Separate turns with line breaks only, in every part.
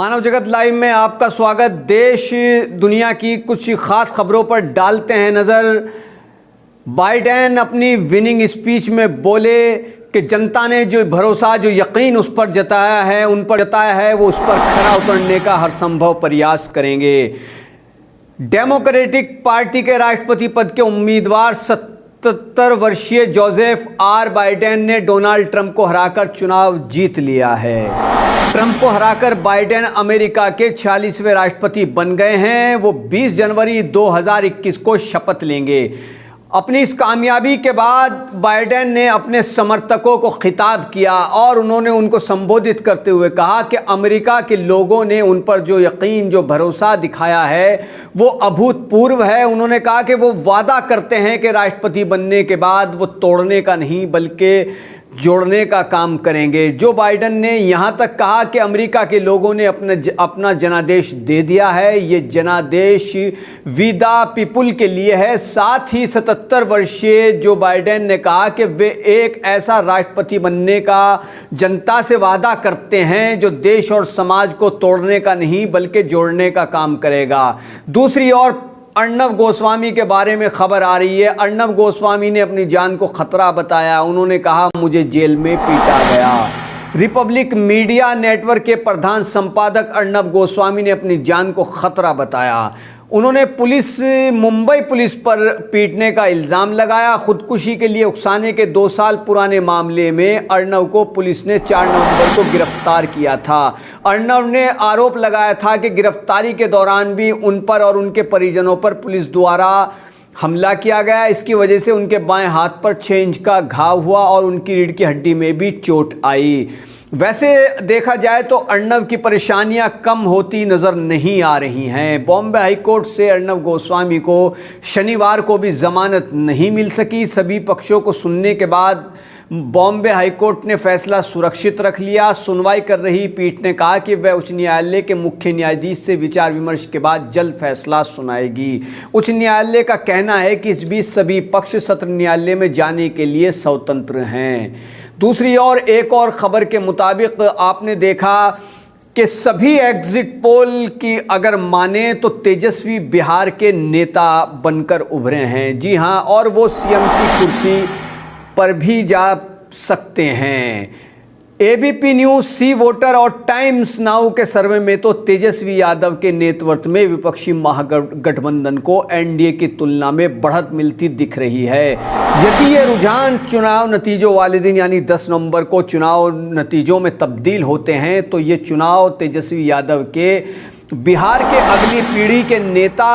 मानव जगत लाइव में आपका स्वागत। देश दुनिया की कुछ खास खबरों पर डालते हैं नज़र। बाइडेन अपनी विनिंग स्पीच में बोले कि जनता ने जो भरोसा जो यकीन उस पर जताया है वो उस पर खरा उतरने का हर संभव प्रयास करेंगे। डेमोक्रेटिक पार्टी के राष्ट्रपति पद के उम्मीदवार 77 वर्षीय जोसेफ आर बाइडेन ने डोनाल्ड ट्रंप को हराकर चुनाव जीत लिया है। ट्रंप को हराकर बाइडेन अमेरिका के 46वें राष्ट्रपति बन गए हैं। वो 20 जनवरी 2021 को शपथ लेंगे। अपनी इस कामयाबी के बाद बाइडेन ने अपने समर्थकों को खिताब किया और उन्होंने उनको संबोधित करते हुए कहा कि अमेरिका के लोगों ने उन पर जो यकीन जो भरोसा दिखाया है वो अभूतपूर्व है। उन्होंने कहा कि वो वादा करते हैं कि राष्ट्रपति बनने के बाद वो तोड़ने का नहीं बल्कि जोड़ने का काम करेंगे। जो बाइडेन ने यहाँ तक कहा कि अमेरिका के लोगों ने अपना जनादेश दे दिया है, ये जनादेश वी द पीपुल के लिए है। साथ ही 77 वर्षीय जो बाइडेन ने कहा कि वे एक ऐसा राष्ट्रपति बनने का जनता से वादा करते हैं जो देश और समाज को तोड़ने का नहीं बल्कि जोड़ने का काम करेगा। दूसरी ओर अर्नब गोस्वामी के बारे में खबर आ रही है। अर्नब गोस्वामी ने अपनी जान को खतरा बताया। उन्होंने कहा मुझे जेल में पीटा गया। रिपब्लिक मीडिया नेटवर्क के प्रधान संपादक अर्नब गोस्वामी ने अपनी जान को खतरा बताया। उन्होंने मुंबई पुलिस पर पीटने का इल्ज़ाम लगाया। खुदकुशी के लिए उकसाने के 2 साल पुराने मामले में अर्नब को पुलिस ने 4 नवंबर को गिरफ्तार किया था। अर्नब ने आरोप लगाया था कि गिरफ्तारी के दौरान भी उन पर और उनके परिजनों पर पुलिस द्वारा हमला किया गया। इसकी वजह से उनके बाएं हाथ पर 6 इंच का घाव हुआ और उनकी रीढ़ की हड्डी में भी चोट आई। वैसे देखा जाए तो अर्नब की परेशानियां कम होती नज़र नहीं आ रही हैं। बॉम्बे हाईकोर्ट से अर्नब गोस्वामी को शनिवार को भी ज़मानत नहीं मिल सकी। सभी पक्षों को सुनने के बाद बॉम्बे हाईकोर्ट ने फैसला सुरक्षित रख लिया। सुनवाई कर रही पीठ ने कहा कि वह उच्च न्यायालय के मुख्य न्यायाधीश से विचार विमर्श के बाद जल्द फैसला सुनाएगी। उच्च न्यायालय का कहना है कि इस बीच सभी पक्ष सत्र न्यायालय में जाने के लिए स्वतंत्र हैं। दूसरी ओर एक और खबर के मुताबिक आपने देखा कि सभी एग्जिट पोल की अगर माने तो तेजस्वी बिहार के नेता बनकर उभरे हैं। जी हां, और वो सीएम की कुर्सी पर भी जा सकते हैं। एबीपी न्यूज़, सी वोटर और टाइम्स नाउ के सर्वे में तो तेजस्वी यादव के नेतृत्व में विपक्षी महागठबंधन को एनडीए की तुलना में बढ़त मिलती दिख रही है। यदि ये रुझान चुनाव नतीजों वाले दिन यानी 10 नवंबर को चुनाव नतीजों में तब्दील होते हैं तो ये चुनाव तेजस्वी यादव के बिहार के अगली पीढ़ी के नेता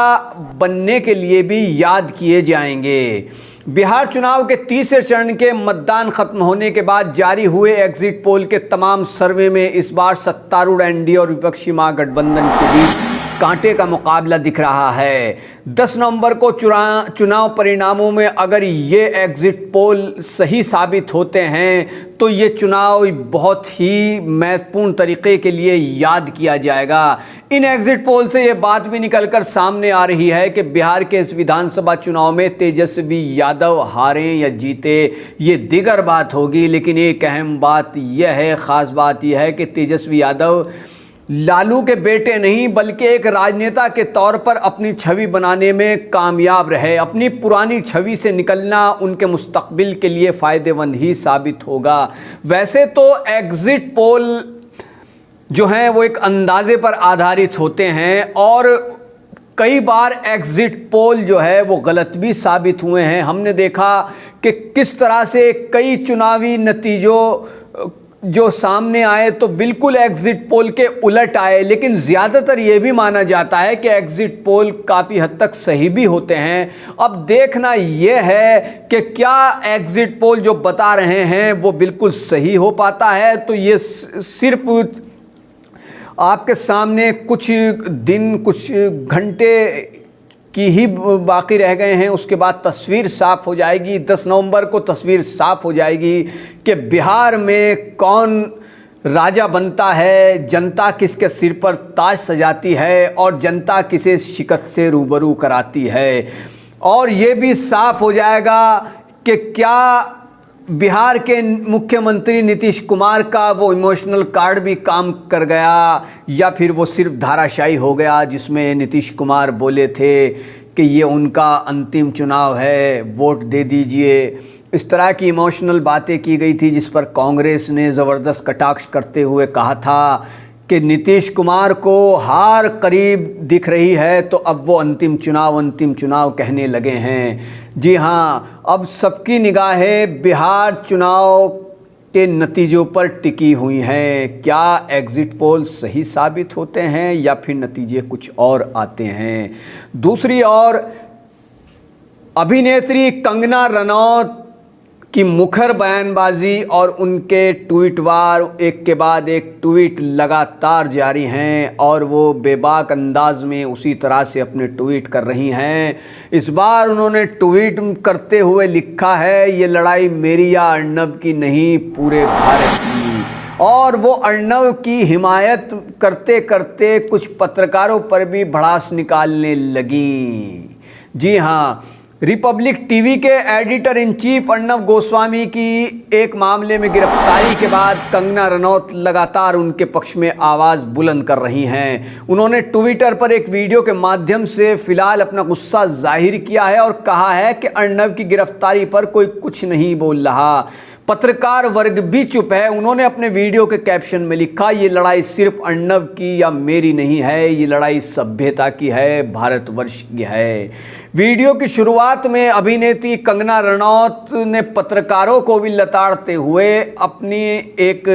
बनने के लिए भी याद किए जाएंगे। बिहार चुनाव के तीसरे चरण के मतदान खत्म होने के बाद जारी हुए एग्जिट पोल के तमाम सर्वे में इस बार सत्तारूढ़ एनडीए और विपक्षी महागठबंधन के बीच कांटे का मुकाबला दिख रहा है। 10 नवंबर को चुनाव परिणामों में अगर ये एग्जिट पोल सही साबित होते हैं तो ये चुनाव बहुत ही महत्वपूर्ण तरीके के लिए याद किया जाएगा। इन एग्जिट पोल से ये बात भी निकलकर सामने आ रही है कि बिहार के इस विधानसभा चुनाव में तेजस्वी यादव हारें या जीते ये दीगर बात होगी, लेकिन एक अहम बात यह है, ख़ास बात यह है कि तेजस्वी यादव लालू के बेटे नहीं बल्कि एक राजनेता के तौर पर अपनी छवि बनाने में कामयाब रहे। अपनी पुरानी छवि से निकलना उनके मुस्तकबिल के लिए फ़ायदेमंद ही साबित होगा। वैसे तो एग्ज़िट पोल जो हैं वो एक अंदाजे पर आधारित होते हैं और कई बार एग्ज़िट पोल जो है वो गलत भी साबित हुए हैं। हमने देखा कि किस तरह से कई चुनावी नतीजों जो सामने आए तो बिल्कुल एग्जिट पोल के उलट आए, लेकिन ज़्यादातर ये भी माना जाता है कि एग्जिट पोल काफ़ी हद तक सही भी होते हैं। अब देखना ये है कि क्या एग्जिट पोल जो बता रहे हैं वो बिल्कुल सही हो पाता है। तो ये सिर्फ आपके सामने कुछ दिन कुछ घंटे की ही बाकी रह गए हैं, उसके बाद तस्वीर साफ़ हो जाएगी। 10 नवंबर को तस्वीर साफ़ हो जाएगी कि बिहार में कौन राजा बनता है, जनता किसके सिर पर ताज सजाती है और जनता किसे शिकस्त से रूबरू कराती है। और ये भी साफ़ हो जाएगा कि क्या बिहार के मुख्यमंत्री नीतीश कुमार का वो इमोशनल कार्ड भी काम कर गया, या फिर वो सिर्फ धाराशायी हो गया जिसमें नीतीश कुमार बोले थे कि ये उनका अंतिम चुनाव है, वोट दे दीजिए। इस तरह की इमोशनल बातें की गई थी जिस पर कांग्रेस ने ज़बरदस्त कटाक्ष करते हुए कहा था कि नीतीश कुमार को हार करीब दिख रही है तो अब वो अंतिम चुनाव कहने लगे हैं। जी हाँ, अब सबकी निगाहें बिहार चुनाव के नतीजों पर टिकी हुई हैं। क्या एग्ज़िट पोल सही साबित होते हैं या फिर नतीजे कुछ और आते हैं? दूसरी ओर अभिनेत्री कंगना रनौत की मुखर बयानबाजी और उनके ट्वीटवार एक के बाद एक ट्वीट लगातार जारी हैं और वो बेबाक अंदाज में उसी तरह से अपने ट्वीट कर रही हैं। इस बार उन्होंने ट्वीट करते हुए लिखा है, ये लड़ाई मेरी या अर्नब की नहीं, पूरे भारत की। और वो अर्नब की हिमायत करते करते कुछ पत्रकारों पर भी भड़ास निकालने लगी। जी हाँ, रिपब्लिक टीवी के editor in chief Arnab Goswami की एक मामले में गिरफ्तारी के बाद कंगना रनौत लगातार उनके पक्ष में आवाज़ बुलंद कर रही हैं। उन्होंने ट्विटर पर एक वीडियो के माध्यम से फिलहाल अपना गुस्सा जाहिर किया है और कहा है कि अर्नब की गिरफ्तारी पर कोई कुछ नहीं बोल रहा, पत्रकार वर्ग भी चुप है। उन्होंने अपने वीडियो के कैप्शन में लिखा, ये लड़ाई सिर्फ अर्नब की या मेरी नहीं है, ये लड़ाई सभ्यता की है, भारतवर्ष की है। वीडियो की शुरुआत में अभिनेत्री कंगना रनौत ने पत्रकारों को भी लताड़ते हुए अपनी एक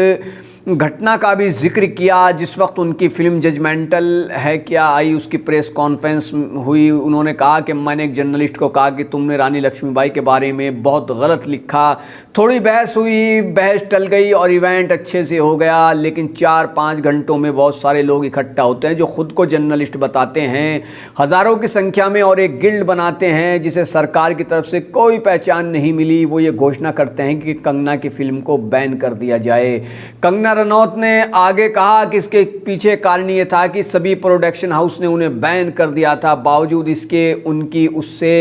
घटना का भी जिक्र किया। जिस वक्त उनकी फिल्म जजमेंटल है क्या आई, उसकी प्रेस कॉन्फ्रेंस हुई, उन्होंने कहा कि मैंने एक जर्नलिस्ट को कहा कि तुमने रानी लक्ष्मीबाई के बारे में बहुत गलत लिखा। थोड़ी बहस हुई, बहस टल गई और इवेंट अच्छे से हो गया, लेकिन 4-5 घंटों में बहुत सारे लोग इकट्ठा होते हैं जो खुद को जर्नलिस्ट बताते हैं, हज़ारों की संख्या में, और एक गिल्ड बनाते हैं जिसे सरकार की तरफ से कोई पहचान नहीं मिली। वो ये घोषणा करते हैं कि कंगना की फिल्म को बैन कर दिया जाए। कंगना रनौत ने आगे कहा कि इसके पीछे कारण ये था कि सभी प्रोडक्शन हाउस ने उन्हें बैन कर दिया था, बावजूद इसके उनकी उससे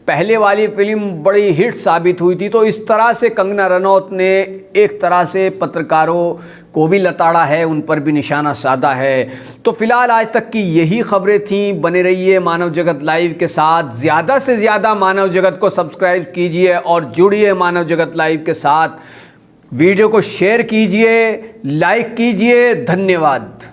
पहले वाली फिल्म बड़ी हिट साबित हुई थी। तो इस तरह से कंगना रनौत ने एक तरह से पत्रकारों को भी लताड़ा है, उन पर भी निशाना साधा है। तो फिलहाल आज तक की यही खबरें थी। बने रहिए मानव जगत लाइव के साथ, ज़्यादा से ज़्यादा मानव जगत को सब्सक्राइब कीजिए और जुड़िए मानव जगत लाइव के साथ। वीडियो को शेयर कीजिए, लाइक कीजिए। धन्यवाद।